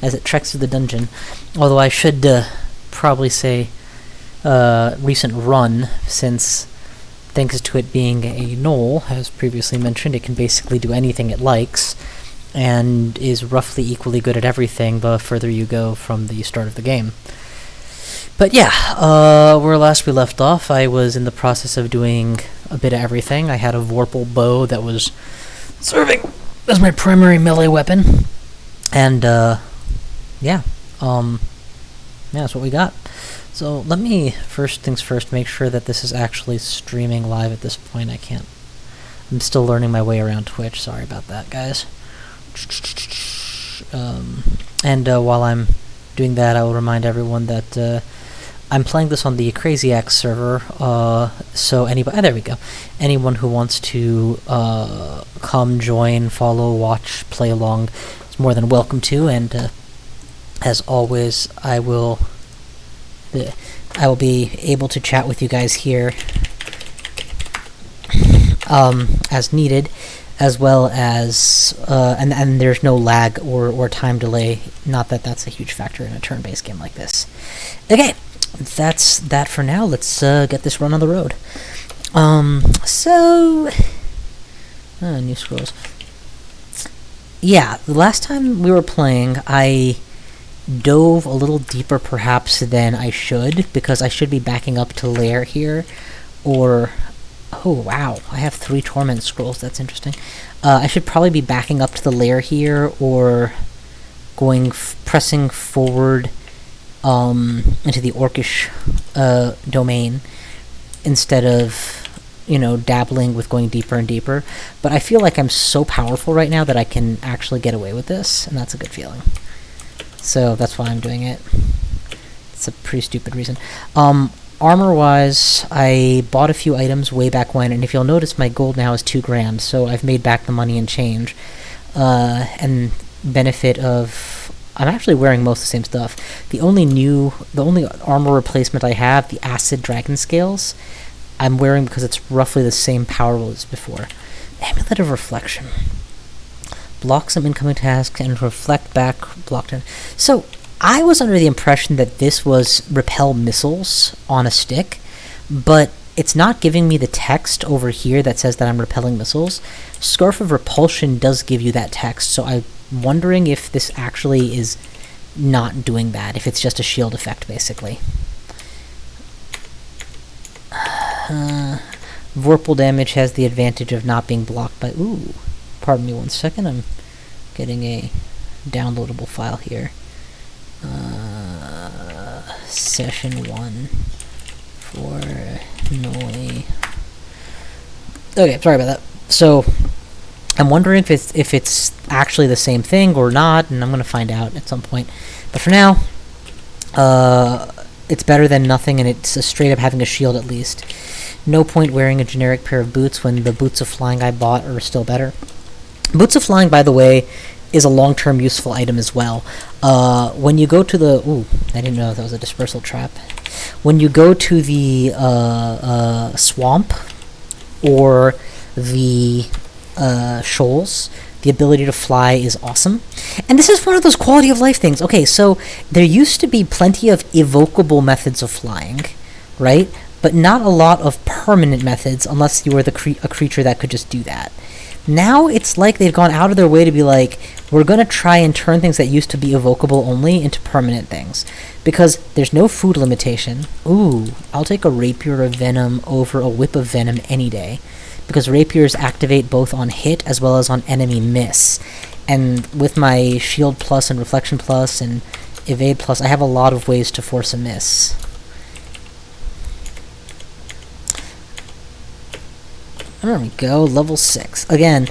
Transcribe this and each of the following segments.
as it treks through the dungeon. Although I should probably say recent run, since thanks to it being a Gnoll, as previously mentioned, it can basically do anything it likes, and is roughly equally good at everything the further you go from the start of the game. But yeah, where last we left off, I was in the process of doing a bit of everything. I had a Vorpal bow that was serving as my primary melee weapon, and yeah, that's what we got. So let me, first things first, make sure that this is actually streaming live at this point. I'm still learning my way around Twitch, sorry about that, guys. And while I'm doing that, I will remind everyone that I'm playing this on the Crazy Axe server, so anybody, there we go. Anyone who wants to come, join, follow, watch, play along is more than welcome to, and as always, I will be able to chat with you guys here as needed, as well as and there's no lag or time delay. Not that that's a huge factor in a turn-based game like this. Okay, that's that for now. Let's get this run on the road. New scrolls. Yeah, the last time we were playing, I dove a little deeper perhaps than I should, because I should be backing up to lair here, or oh wow, I have 3 torment scrolls, that's interesting. I should probably be backing up to the lair here, or pressing forward into the orcish domain, instead of, dabbling with going deeper and deeper. But I feel like I'm so powerful right now that I can actually get away with this, and that's a good feeling. So that's why I'm doing it. It's a pretty stupid reason. Armor-wise, I bought a few items way back when, and if you'll notice, my gold now is $2,000, so I've made back the money and change. And benefit of... I'm actually wearing most of the same stuff. The only armor replacement I have, the Acid Dragon Scales, I'm wearing because it's roughly the same power as before. Amulet of Reflection. Block some incoming tasks and reflect back blocked in. So, I was under the impression that this was repel missiles on a stick, but it's not giving me the text over here that says that I'm repelling missiles. Scarf of Repulsion does give you that text, so I'm wondering if this actually is not doing that, if it's just a shield effect, basically. Vorpal damage has the advantage of not being blocked by... Ooh, pardon me 1 second, I'm getting a downloadable file here. Session 1 for Gnoll. Okay, sorry about that. So, I'm wondering if it's actually the same thing or not, and I'm going to find out at some point. But for now, it's better than nothing, and it's straight up having a shield at least. No point wearing a generic pair of boots when the boots of flying I bought are still better. Boots of Flying, by the way, is a long-term useful item as well. When you go to the... Ooh, I didn't know that was a dispersal trap. When you go to the swamp or the shoals, the ability to fly is awesome. And this is one of those quality of life things. Okay, so there used to be plenty of evocable methods of flying, right? But not a lot of permanent methods unless you were a creature that could just do that. Now it's like they've gone out of their way to be like, we're going to try and turn things that used to be evocable only into permanent things. Because there's no food limitation. Ooh, I'll take a Rapier of Venom over a Whip of Venom any day. Because Rapiers activate both on hit as well as on enemy miss. And with my Shield Plus and Reflection Plus and Evade Plus, I have a lot of ways to force a miss. There we go, level 6. Again,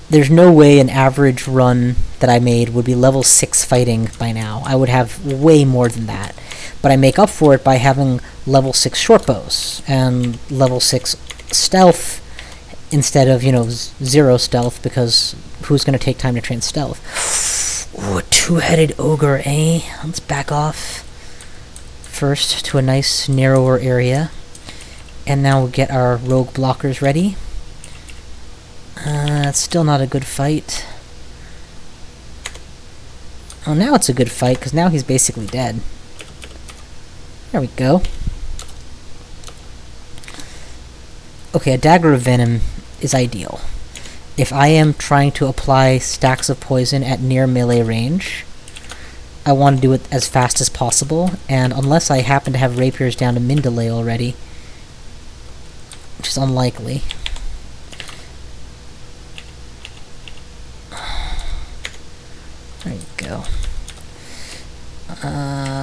there's no way an average run that I made would be level 6 fighting by now. I would have way more than that. But I make up for it by having level 6 short bows and level 6 stealth instead of, 0 stealth, because who's going to take time to train stealth? Ooh, a 2-headed ogre, eh? Let's back off first to a nice narrower area. And now we'll get our rogue blockers ready. It's still not a good fight. Oh, now it's a good fight, because now he's basically dead. There we go. Okay, a Dagger of Venom is ideal. If I am trying to apply stacks of poison at near melee range, I want to do it as fast as possible, and unless I happen to have rapiers down to min delay already, which is unlikely. There you go.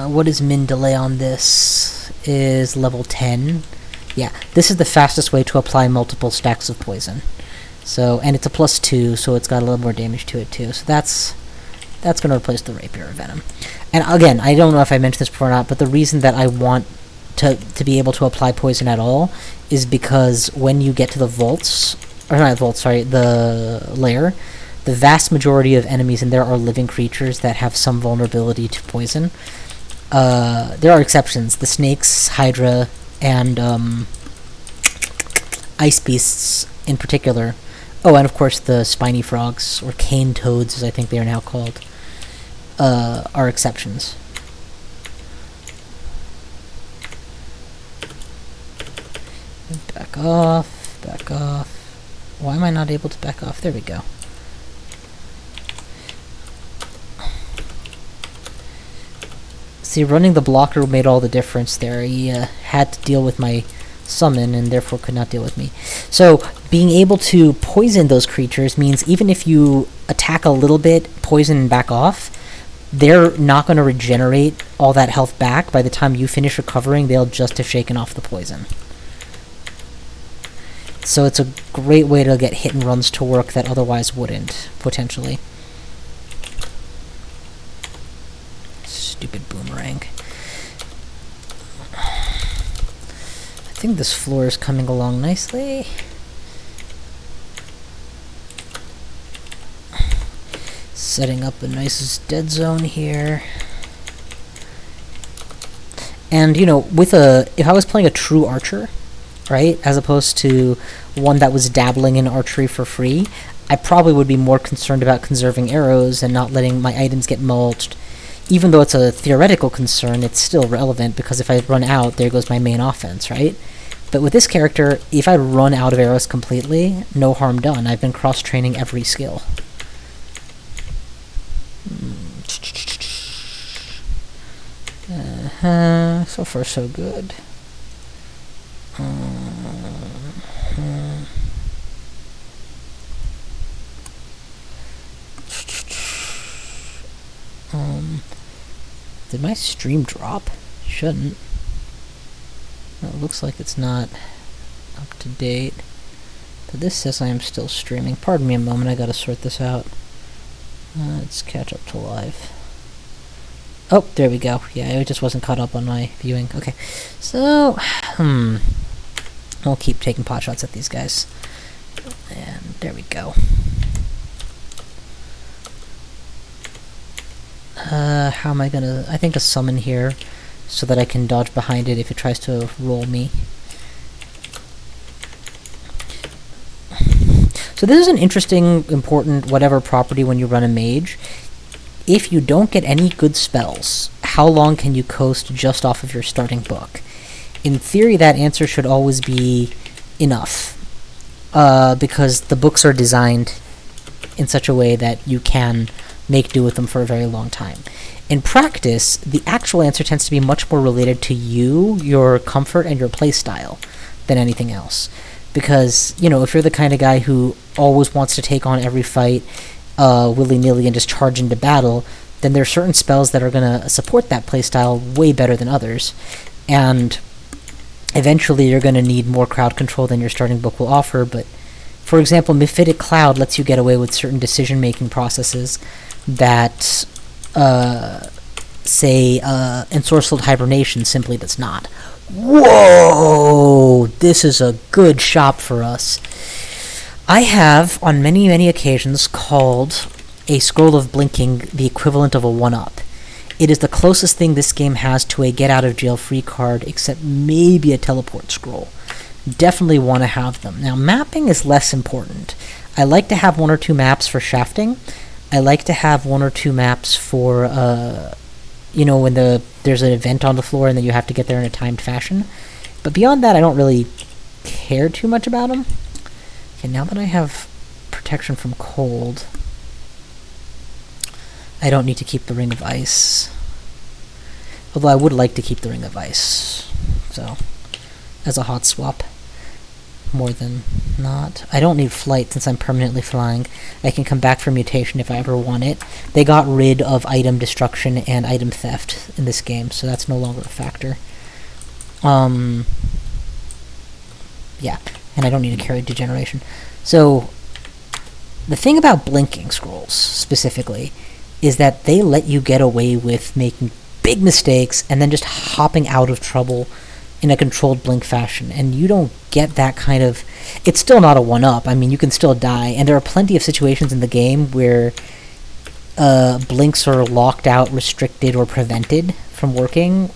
What is min delay on this? Is level 10. Yeah, this is the fastest way to apply multiple stacks of poison. So, and it's a +2, so it's got a little more damage to it too. So that's going to replace the Rapier of Venom. And again, I don't know if I mentioned this before or not, but the reason that I want to be able to apply poison at all is because when you get to the vaults, or not vaults, sorry, the lair, the vast majority of enemies in there are living creatures that have some vulnerability to poison. There are exceptions. The snakes, Hydra, and ice beasts in particular. Oh, and of course the spiny frogs, or cane toads as I think they are now called, are exceptions. Back off, back off. Why am I not able to back off? There we go. See, running the blocker made all the difference there. He had to deal with my summon and therefore could not deal with me. So being able to poison those creatures means even if you attack a little bit, poison and back off, they're not going to regenerate all that health back. By the time you finish recovering, they'll just have shaken off the poison. So it's a great way to get hit and runs to work that otherwise wouldn't, potentially. Stupid boomerang. I think this floor is coming along nicely. Setting up a nice dead zone here. And, you know, if I was playing a true archer, right, as opposed to one that was dabbling in archery for free, I probably would be more concerned about conserving arrows and not letting my items get mulched. Even though it's a theoretical concern, it's still relevant, because if I run out, there goes my main offense, right? But with this character, if I run out of arrows completely, no harm done. I've been cross-training every skill. So far so good. Did my stream drop? Shouldn't. Well, it looks like it's not up to date. But this says I am still streaming. Pardon me a moment, I gotta sort this out. Let's catch up to live. Oh, there we go. Yeah, it just wasn't caught up on my viewing. Okay. So, I'll keep taking pot shots at these guys. And there we go. How am I gonna... I think a summon here, so that I can dodge behind it if it tries to roll me. So this is an interesting, important, whatever property when you run a mage. If you don't get any good spells, how long can you coast just off of your starting book? In theory, that answer should always be enough, because the books are designed in such a way that you can make do with them for a very long time. In practice, the actual answer tends to be much more related to you, your comfort, and your playstyle than anything else. Because, you know, if you're the kind of guy who always wants to take on every fight willy-nilly and just charge into battle, then there are certain spells that are going to support that playstyle way better than others. And eventually you're going to need more crowd control than your starting book will offer. But, for example, Mephitic Cloud lets you get away with certain decision-making processes that, say, Ensorcelled Hibernation simply does not. Whoa! This is a good shop for us. I have, on many, many occasions, called a Scroll of Blinking the equivalent of a 1-up. It is the closest thing this game has to a get-out-of-jail-free card, except maybe a teleport scroll. Definitely want to have them. Now, mapping is less important. I like to have 1 or 2 maps for shafting, I like to have 1 or 2 maps for, you know, when there's an event on the floor and then you have to get there in a timed fashion. But beyond that, I don't really care too much about them. Okay, now that I have protection from cold, I don't need to keep the Ring of Ice. Although I would like to keep the Ring of Ice. So, as a hot swap. More than not. I don't need flight since I'm permanently flying. I can come back for mutation if I ever want it. They got rid of item destruction and item theft in this game, so that's no longer a factor. Yeah, and I don't need to carry degeneration. So, the thing about blinking scrolls, specifically, is that they let you get away with making big mistakes and then just hopping out of trouble in a controlled blink fashion, and you don't get that kind of... It's still not a 1-up, I mean, you can still die, and there are plenty of situations in the game where blinks are locked out, restricted, or prevented from working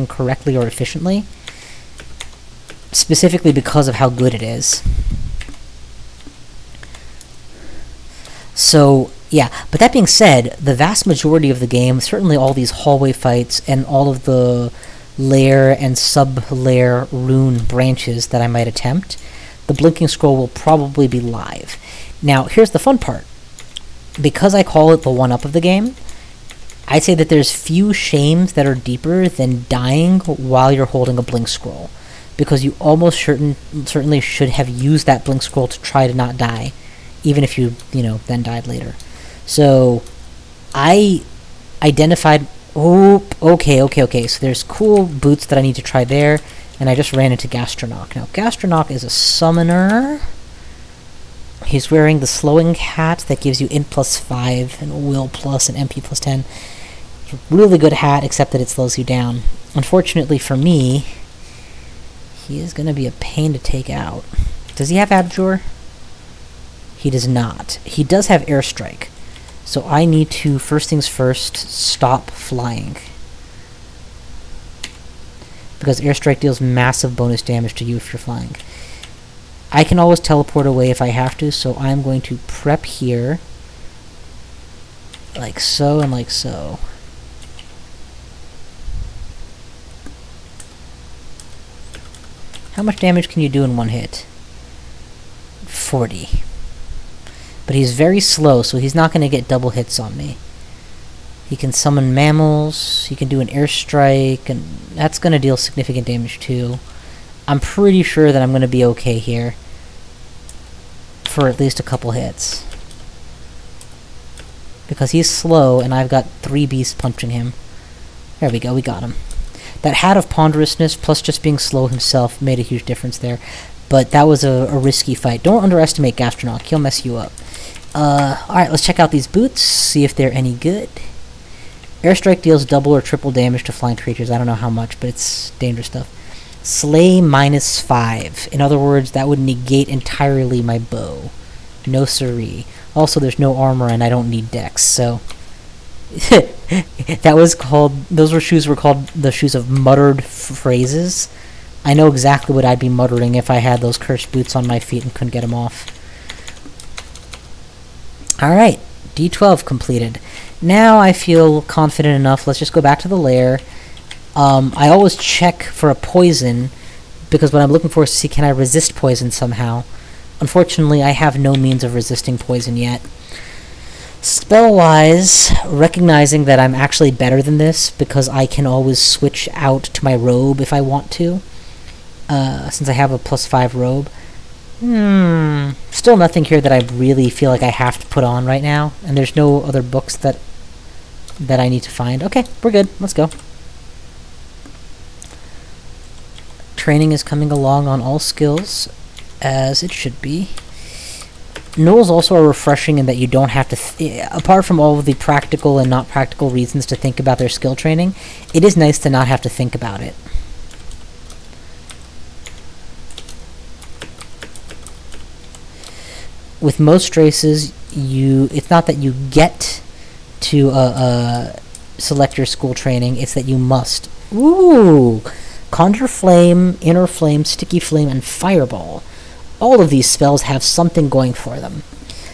correctly or efficiently, specifically because of how good it is. So, yeah, but that being said, the vast majority of the game, certainly all these hallway fights and all of the layer and sub-layer rune branches that I might attempt, the blinking scroll will probably be live. Now, here's the fun part. Because I call it the 1-up of the game, I'd say that there's few shames that are deeper than dying while you're holding a blink scroll, because you almost certainly should have used that blink scroll to try to not die, even if you then died later. So, I identified... Oh, okay. So there's cool boots that I need to try there, and I just ran into Gastronoc. Now, Gastronoc is a summoner. He's wearing the slowing hat that gives you int +5 and will plus and MP +10. It's a really good hat, except that it slows you down. Unfortunately for me, he is going to be a pain to take out. Does he have Abjure? He does not. He does have Airstrike. So I need to, first things first, stop flying. Because Airstrike deals massive bonus damage to you if you're flying. I can always teleport away if I have to, so I'm going to prep here. Like so and like so. How much damage can you do in one hit? 40. But he's very slow, so he's not going to get double hits on me. He can summon mammals, he can do an airstrike, and that's going to deal significant damage too. I'm pretty sure that I'm going to be okay here. For at least a couple hits. Because he's slow, and I've got 3 beasts punching him. There we go, we got him. That hat of ponderousness, plus just being slow himself, made a huge difference there. But that was a risky fight. Don't underestimate Gastronoc, he'll mess you up. Alright, let's check out these boots, see if they're any good. Airstrike deals double or triple damage to flying creatures. I don't know how much, but it's dangerous stuff. Slay -5. In other words, that would negate entirely my bow. No siree. Also, there's no armor and I don't need dex, so... Those shoes were called the shoes of muttered phrases. I know exactly what I'd be muttering if I had those cursed boots on my feet and couldn't get them off. Alright, D12 completed. Now I feel confident enough. Let's just go back to the lair. I always check for a poison, because what I'm looking for is to see can I resist poison somehow. Unfortunately, I have no means of resisting poison yet. Spell-wise, recognizing that I'm actually better than this, because I can always switch out to my robe if I want to, since I have a +5 robe. Still nothing here that I really feel like I have to put on right now, and there's no other books that I need to find. Okay, we're good. Let's go. Training is coming along on all skills, as it should be. Gnolls also are refreshing in that you don't have to... apart from all of the practical and not practical reasons to think about their skill training, it is nice to not have to think about it. With most races, it's not that you get to select your school training, it's that you must. Ooh! Conjure Flame, Inner Flame, Sticky Flame, and Fireball. All of these spells have something going for them.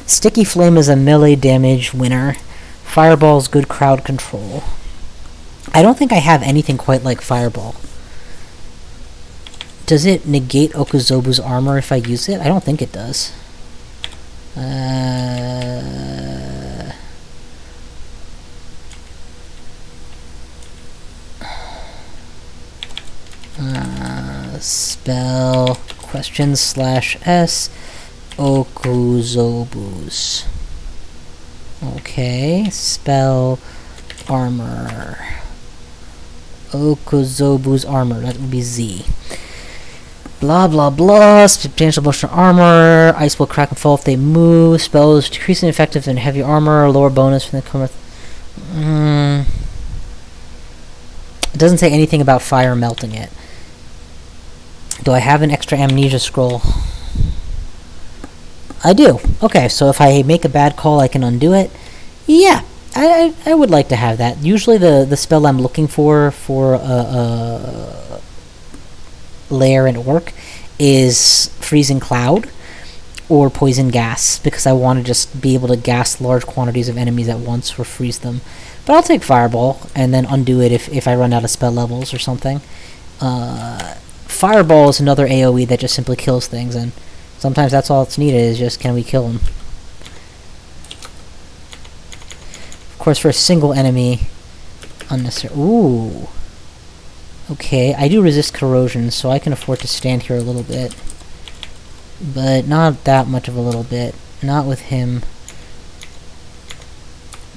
Sticky Flame is a melee damage winner. Fireball's good crowd control. I don't think I have anything quite like Fireball. Does it negate Okuzobu's armor if I use it? I don't think it does. Spell !s Okuzobus. Okay, spell armor. Okuzobu's armor, that would be Z. Blah blah blah, substantial emotional armor, ice will crack and fall if they move, spells decreasing effective in heavy armor, lower bonus from the combat. It doesn't say anything about fire melting it. Do I have an extra amnesia scroll? I do. Okay, so if I make a bad call, I can undo it. Yeah, I would like to have that. Usually the spell I'm looking for lair and orc is freezing cloud or poison gas, because I want to just be able to gas large quantities of enemies at once or freeze them. But I'll take fireball and then undo it if I run out of spell levels or something. Fireball is another AoE that just simply kills things, and sometimes that's all it's needed, is just, can we kill them? Of course, for a single enemy, unnecessary. Ooh. Okay, I do resist corrosion, so I can afford to stand here a little bit. But not that much of a little bit. Not with him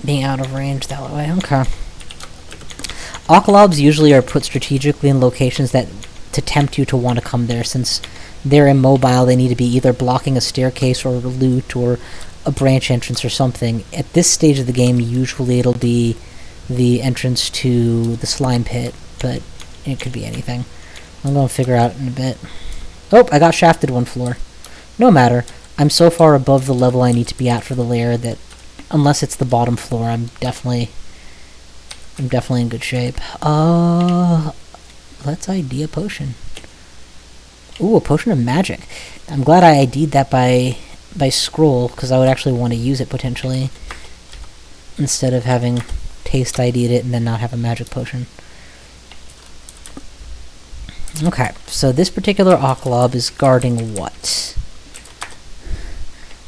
being out of range that way. Okay. Okolobs usually are put strategically in locations that to tempt you to want to come there, since they're immobile. They need to be either blocking a staircase or loot or a branch entrance or something. At this stage of the game, usually it'll be the entrance to the slime pit, but it could be anything. I'm going to figure out in a bit. Oh, I got shafted one floor. No matter. I'm so far above the level I need to be at for the lair that unless it's the bottom floor, I'm definitely in good shape. Let's ID a potion. Ooh, a potion of magic. I'm glad I ID'd that by scroll, because I would actually want to use it potentially, instead of having taste ID'd it and then not have a magic potion. Okay, so this particular Okolob is guarding what?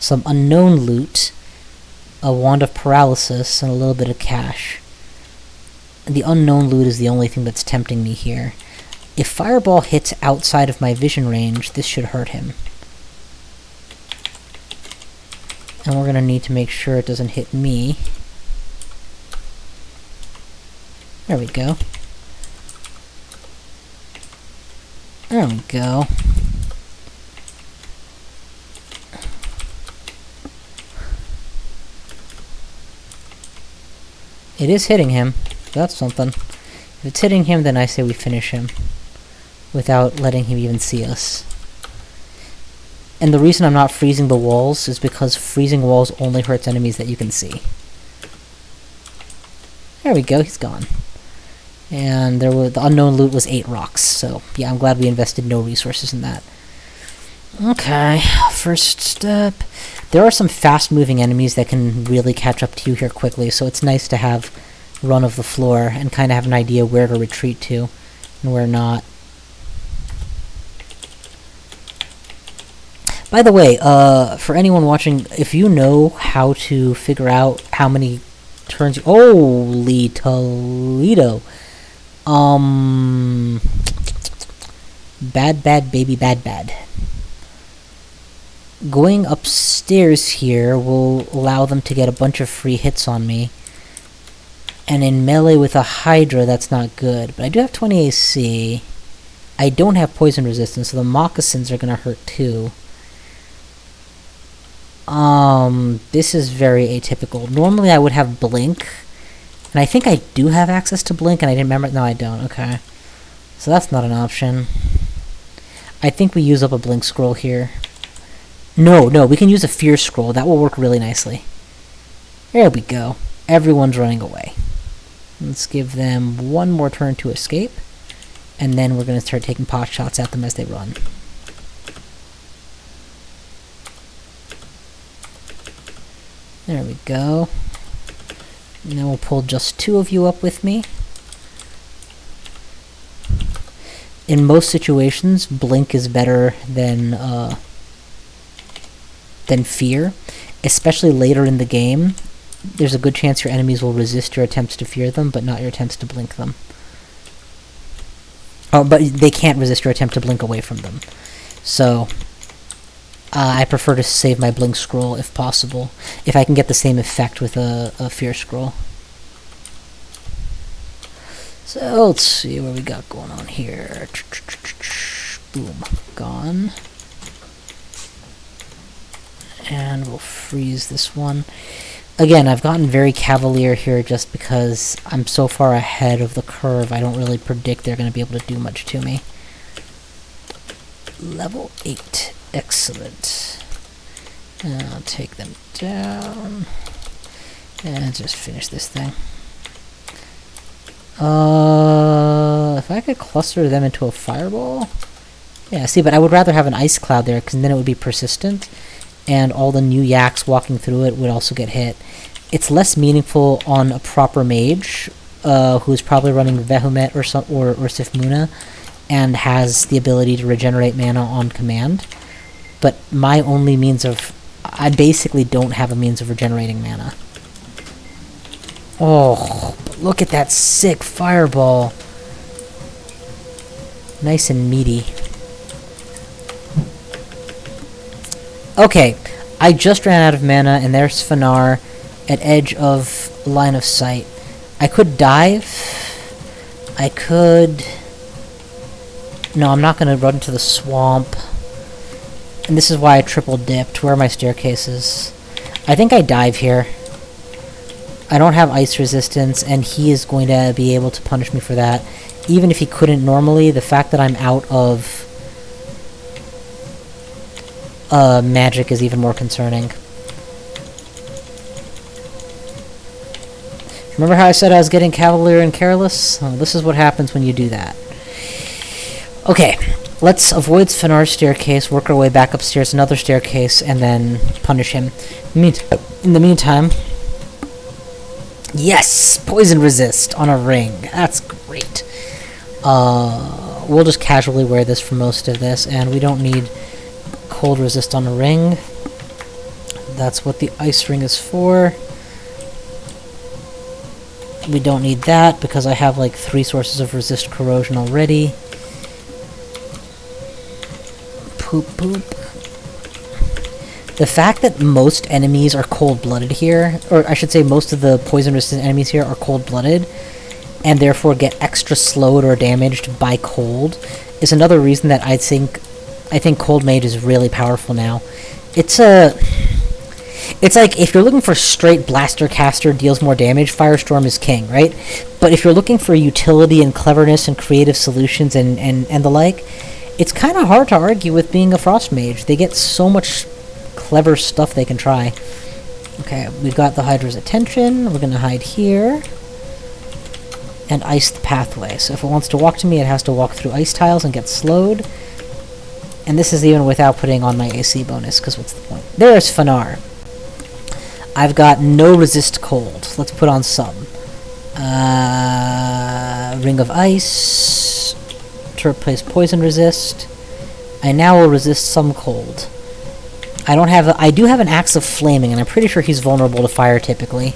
Some unknown loot, a wand of paralysis, and a little bit of cash. The unknown loot is the only thing that's tempting me here. If Fireball hits outside of my vision range, this should hurt him. And we're going to need to make sure it doesn't hit me. There we go. There we go. It is hitting him. That's something. If it's hitting him, then I say we finish him without letting him even see us. And the reason I'm not freezing the walls is because freezing walls only hurts enemies that you can see. There we go, he's gone. And the unknown loot was 8 rocks, so yeah, I'm glad we invested no resources in that. Okay, first step. There are some fast-moving enemies that can really catch up to you here quickly, so it's nice to have run of the floor and kind of have an idea where to retreat to and where not. By the way, for anyone watching, if you know how to figure out how many turns... Holy Toledo! Bad, baby, bad. Going upstairs here will allow them to get a bunch of free hits on me. And in melee with a Hydra, that's not good. But I do have 20 AC. I don't have poison resistance, so the moccasins are going to hurt too. This is very atypical. Normally I would have Blink. And I think I do have access to Blink, and I didn't remember... No, I don't. Okay. So that's not an option. I think we use up a Blink scroll here. No, we can use a Fear scroll. That will work really nicely. There we go. Everyone's running away. Let's give them one more turn to escape. And then we're going to start taking pot shots at them as they run. There we go. And then we'll pull just 2 of you up with me. In most situations, Blink is better than Fear. Especially later in the game, there's a good chance your enemies will resist your attempts to fear them, but not your attempts to blink them. Oh, but they can't resist your attempt to blink away from them. So, I prefer to save my blink scroll if possible, if I can get the same effect with a fear scroll. So, let's see what we got going on here. Boom. Gone. And we'll freeze this one. Again, I've gotten very cavalier here just because I'm so far ahead of the curve, I don't really predict they're going to be able to do much to me. Level 8. Excellent. And I'll take them down. And just finish this thing. If I could cluster them into a fireball? Yeah, see, but I would rather have an ice cloud there, because then it would be persistent, and all the new yaks walking through it would also get hit. It's less meaningful on a proper mage, who's probably running Vehumet or Sifmuna, and has the ability to regenerate mana on command. But my only means of... I basically don't have a means of regenerating mana. Oh, but look at that sick fireball. Nice and meaty. Okay, I just ran out of mana, and there's Fanar at edge of line of sight. I could dive. I could... No, I'm not going to run to the swamp. And this is why I triple dipped. Where are my staircases? I think I dive here. I don't have ice resistance, and he is going to be able to punish me for that. Even if he couldn't normally, the fact that I'm out of magic is even more concerning. Remember how I said I was getting cavalier and careless? Well, this is what happens when you do that. Okay, let's avoid Fanar's staircase, work our way back upstairs, another staircase, and then punish him. In the meantime... Yes! Poison resist on a ring. That's great. We'll just casually wear this for most of this, and we don't need cold resist on a ring. That's what the ice ring is for. We don't need that, because I have like 3 sources of resist corrosion already. Poop poop. The fact that most enemies are cold-blooded here, or I should say most of the poison-resistant enemies here are cold-blooded, and therefore get extra slowed or damaged by cold, is another reason that I think Cold Mage is really powerful now. It's like, if you're looking for straight Blaster Caster deals more damage, Firestorm is king, right? But if you're looking for utility and cleverness and creative solutions and the like, it's kind of hard to argue with being a Frost Mage. They get so much clever stuff they can try. Okay, we've got the Hydra's attention. We're going to hide here. And ice the pathway. So if it wants to walk to me, it has to walk through ice tiles and get slowed. And this is even without putting on my AC bonus, because what's the point? There's Fanar. I've got no resist cold. Let's put on some. Ring of Ice. To replace poison resist. I now will resist some cold. I do have an Axe of Flaming, and I'm pretty sure he's vulnerable to fire typically.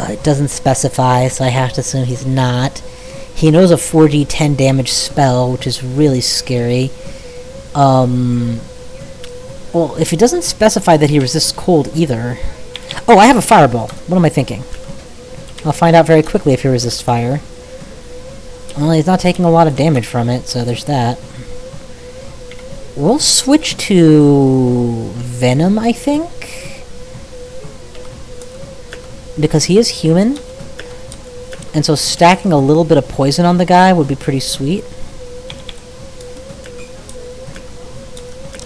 It doesn't specify, so I have to assume he's not. He knows a 4d10 damage spell, which is really scary. Well, if he doesn't specify that he resists cold either... Oh, I have a fireball. What am I thinking? I'll find out very quickly if he resists fire. Well, he's not taking a lot of damage from it, so there's that. We'll switch to Venom, I think. Because he is human. And so stacking a little bit of poison on the guy would be pretty sweet.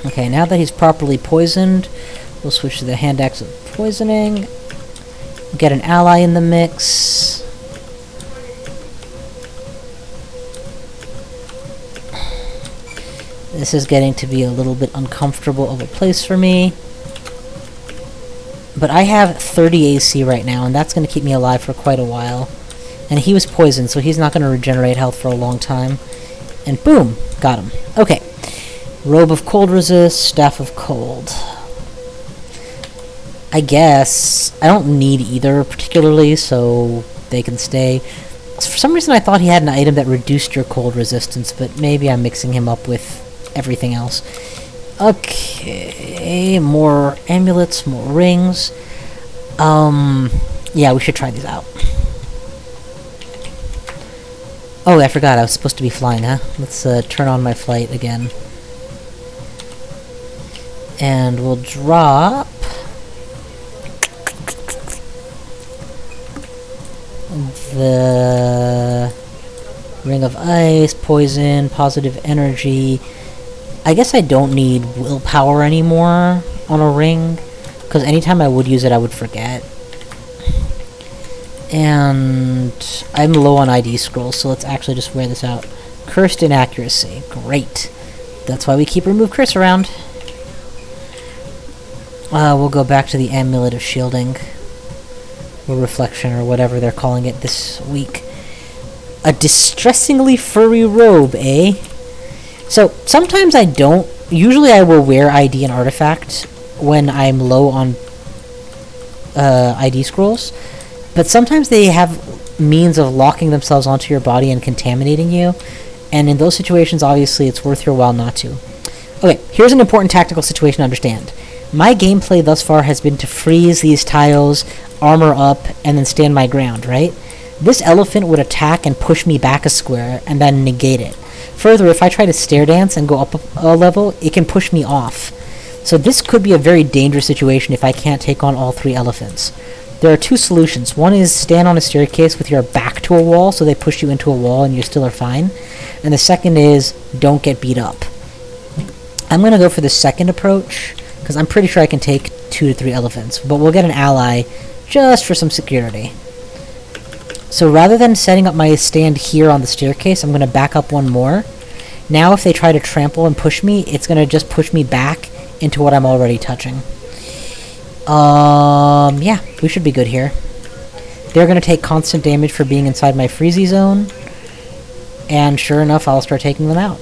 Okay, now that he's properly poisoned, we'll switch to the Hand Axe of Poisoning. Get an ally in the mix. This is getting to be a little bit uncomfortable of a place for me. But I have 30 AC right now, and that's going to keep me alive for quite a while. And he was poisoned, so he's not going to regenerate health for a long time. And boom! Got him. Okay. Robe of Cold Resist, Staff of Cold. I guess I don't need either particularly, so they can stay. For some reason I thought he had an item that reduced your cold resistance, but maybe I'm mixing him up with everything else. Okay, more amulets, more rings. Yeah, we should try these out. Oh, I forgot, I was supposed to be flying, huh? Let's turn on my flight again. And we'll drop... the Ring of Ice, Poison, Positive Energy. I guess I don't need Willpower anymore on a ring, because anytime I would use it, I would forget. And I'm low on ID scrolls, so let's actually just wear this out. Cursed Inaccuracy. Great. That's why we keep Remove Curse around. We'll go back to the Amulet of Shielding. Or Reflection, or whatever they're calling it this week. A distressingly furry robe, eh? So, sometimes I don't. Usually I will wear ID and Artifact when I'm low on ID scrolls. But sometimes they have means of locking themselves onto your body and contaminating you. And in those situations, obviously, it's worth your while not to. Okay, here's an important tactical situation to understand. My gameplay thus far has been to freeze these tiles, armor up, and then stand my ground, right? This elephant would attack and push me back a square, and then negate it. Further, if I try to stair dance and go up a level, it can push me off. So this could be a very dangerous situation if I can't take on all three elephants. There are two solutions. One is stand on a staircase with your back to a wall, so they push you into a wall and you still are fine. And the second is, don't get beat up. I'm going to go for the second approach, because I'm pretty sure I can take 2 to 3 elephants, but we'll get an ally just for some security. So rather than setting up my stand here on the staircase, I'm going to back up one more. Now if they try to trample and push me, it's going to just push me back into what I'm already touching. Yeah, we should be good here. They're going to take constant damage for being inside my freezy zone, and sure enough, I'll start taking them out.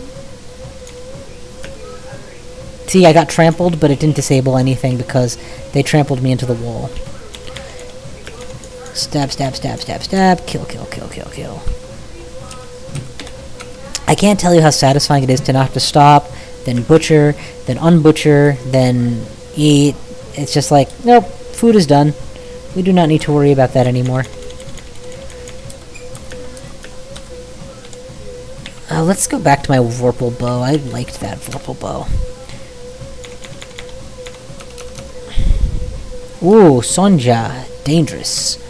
See, I got trampled, but it didn't disable anything because they trampled me into the wall. Stab, stab, stab, stab, stab. Kill, kill, kill, kill, kill. I can't tell you how satisfying it is to not have to stop, then butcher, then unbutcher, then eat. It's just like, nope, food is done. We do not need to worry about that anymore. Let's go back to my Vorpal bow. I liked that Vorpal bow. Ooh, Sonja. Dangerous.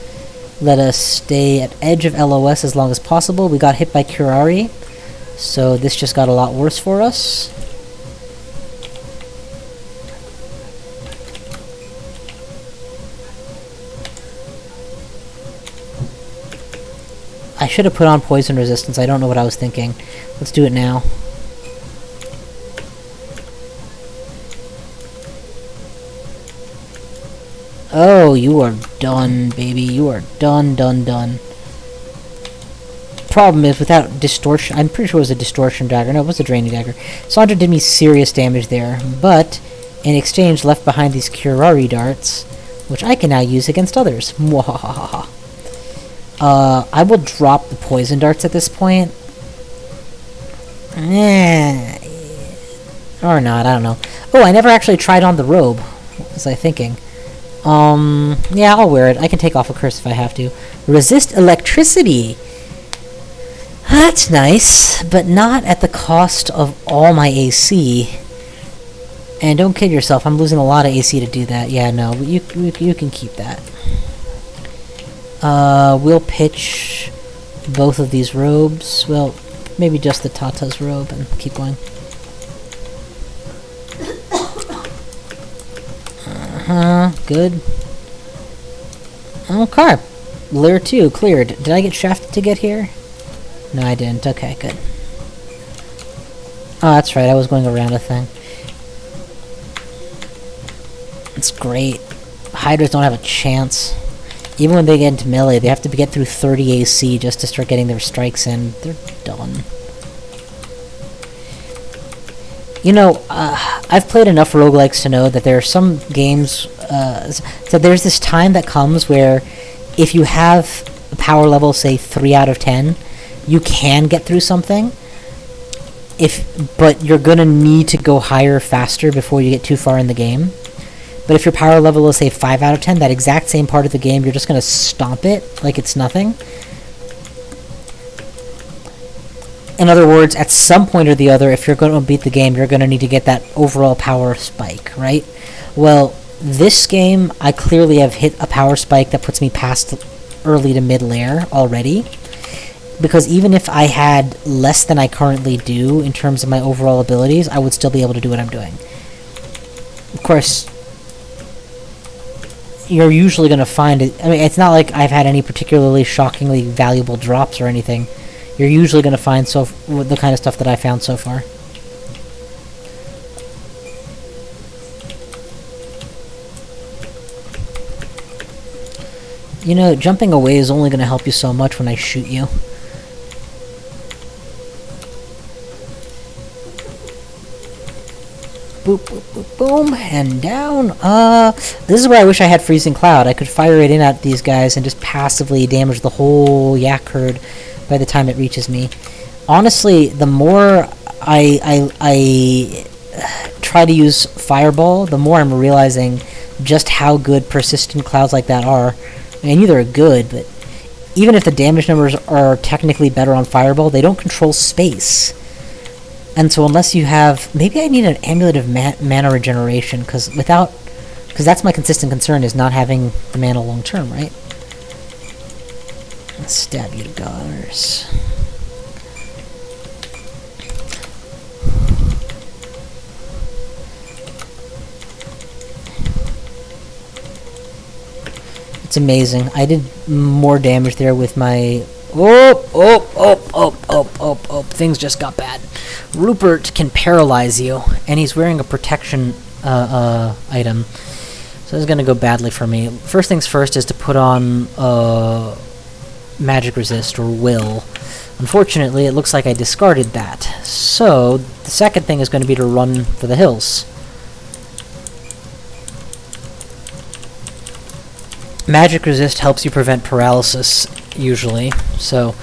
Let us stay at edge of LOS as long as possible. We got hit by Curari, so this just got a lot worse for us. I should have put on poison resistance. I don't know what I was thinking. Let's do it now. Oh, you are done, baby. You are done, done, done. Problem is, without distortion... I'm pretty sure it was a distortion dagger. No, it was a draining dagger. Sandra did me serious damage there, but in exchange left behind these Curari darts, which I can now use against others. Mwahahaha. I will drop the poison darts at this point. Or not, I don't know. Oh, I never actually tried on the robe. What was I thinking? Yeah, I'll wear it. I can take off a curse if I have to. Resist electricity! That's nice, but not at the cost of all my AC. And don't kid yourself, I'm losing a lot of AC to do that. Yeah, no, you can keep that. We'll pitch both of these robes. Well, maybe just the Tata's robe and keep going. Good. Okay. Layer 2 cleared. Did I get shafted to get here? No, I didn't. Okay, good. Oh, that's right, I was going around a thing. It's great. Hydras don't have a chance. Even when they get into melee, they have to get through 30 AC just to start getting their strikes in. They're done. You know, I've played enough roguelikes to know that there are some games... so there's this time that comes where if you have a power level, say, 3 out of 10, you can get through something. But you're gonna need to go higher faster before you get too far in the game. But if your power level is, say, 5 out of 10, that exact same part of the game, you're just going to stomp it like it's nothing. In other words, at some point or the other, if you're going to beat the game, you're going to need to get that overall power spike, right? Well, this game, I clearly have hit a power spike that puts me past early to mid layer already. Because even if I had less than I currently do in terms of my overall abilities, I would still be able to do what I'm doing. Of course... you're usually going to find it. I mean, it's not like I've had any particularly shockingly valuable drops or anything. You're usually going to find the kind of stuff that I found so far. You know, jumping away is only going to help you so much when I shoot you. Boop, boop, boop, boom, and down. This is where I wish I had Freezing Cloud. I could fire it in at these guys and just passively damage the whole yak herd by the time it reaches me. Honestly, the more I try to use Fireball, the more I'm realizing just how good persistent clouds like that are. I mean, they're good, but even if the damage numbers are technically better on Fireball, they don't control space. And so unless you have... maybe I need an Amulet of Mana Regeneration, because that's my consistent concern, is not having the mana long term, right? Let's stab you to godders. It's amazing. I did more damage there with my... Oh, things just got bad. Rupert can paralyze you, and he's wearing a protection item. So this is going to go badly for me. First things first is to put on Magic Resist, or Will. Unfortunately, it looks like I discarded that. So, the second thing is going to be to run for the hills. Magic Resist helps you prevent paralysis, usually. So,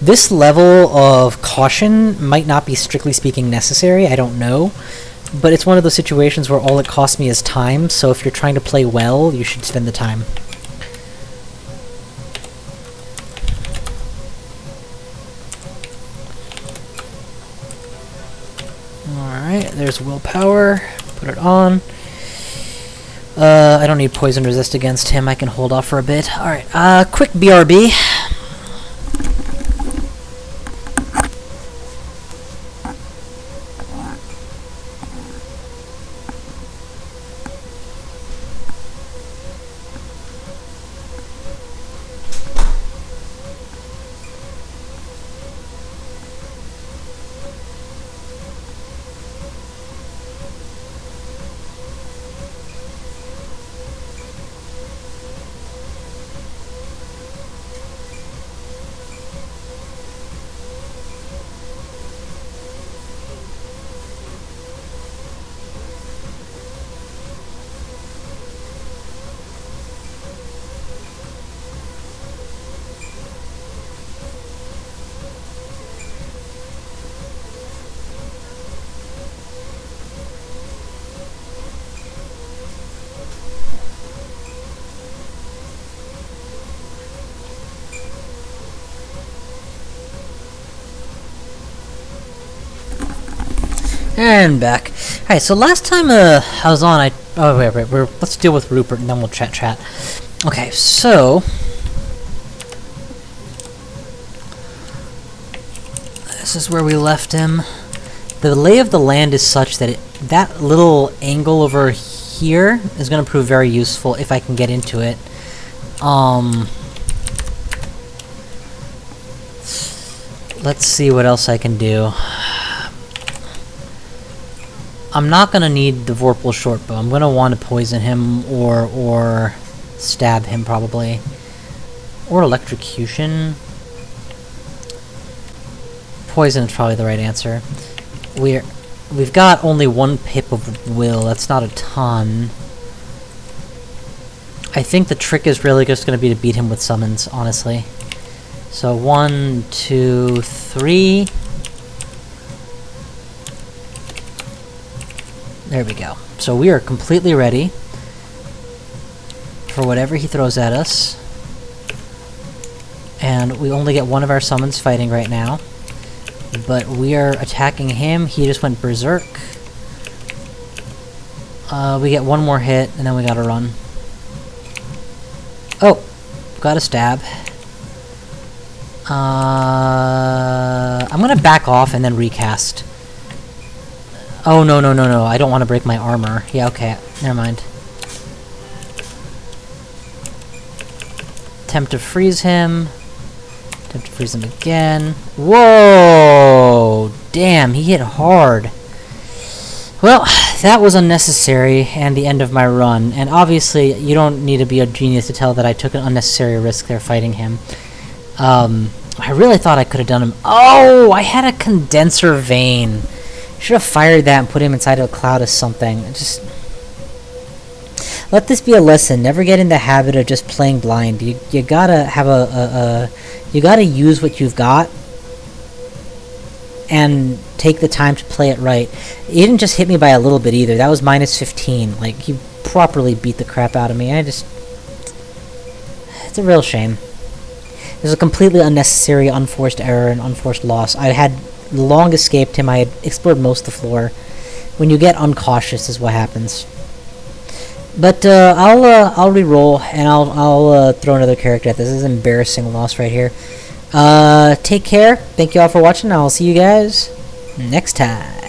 this level of caution might not be strictly speaking necessary, I don't know. But it's one of those situations where all it costs me is time, so if you're trying to play well, you should spend the time. Alright, there's willpower. Put it on. I don't need poison resist against him, I can hold off for a bit. Alright, quick BRB. And back. Alright, so last time I was on, oh, wait, let's deal with Rupert and then we'll chat. Okay, so... this is where we left him. The lay of the land is such that that little angle over here is going to prove very useful if I can get into it. Let's see what else I can do. I'm not gonna need the Vorpal shortbow. I'm gonna want to poison him or stab him probably, or electrocution. Poison is probably the right answer. We've got only 1 pip of will. That's not a ton. I think the trick is really just gonna be to beat him with summons, honestly. So 1, 2, 3. There we go. So we are completely ready for whatever he throws at us. And we only get 1 of our summons fighting right now. But we are attacking him. He just went berserk. We get 1 more hit, and then we gotta run. Oh! Got a stab. I'm gonna back off and then recast. Oh, no, no, no, no. I don't want to break my armor. Yeah, okay. Never mind. Attempt to freeze him. Attempt to freeze him again. Whoa! Damn, he hit hard. Well, that was unnecessary, and the end of my run. And obviously, you don't need to be a genius to tell that I took an unnecessary risk there fighting him. I really thought I could have done him. Oh! I had a condenser vein. Should have fired that and put him inside of a cloud of something. Just let this be a lesson. Never get in the habit of just playing blind. You gotta have you gotta use what you've got and take the time to play it right. He didn't just hit me by a little bit either. That was minus 15. Like, he properly beat the crap out of me. It's a real shame. It was a completely unnecessary, unforced error and unforced loss. I had long escaped him. I had explored most of the floor. When you get uncautious is what happens. But I'll re-roll and I'll throw another character at this. This is an embarrassing loss right here. Take care. Thank you all for watching. I'll see you guys next time.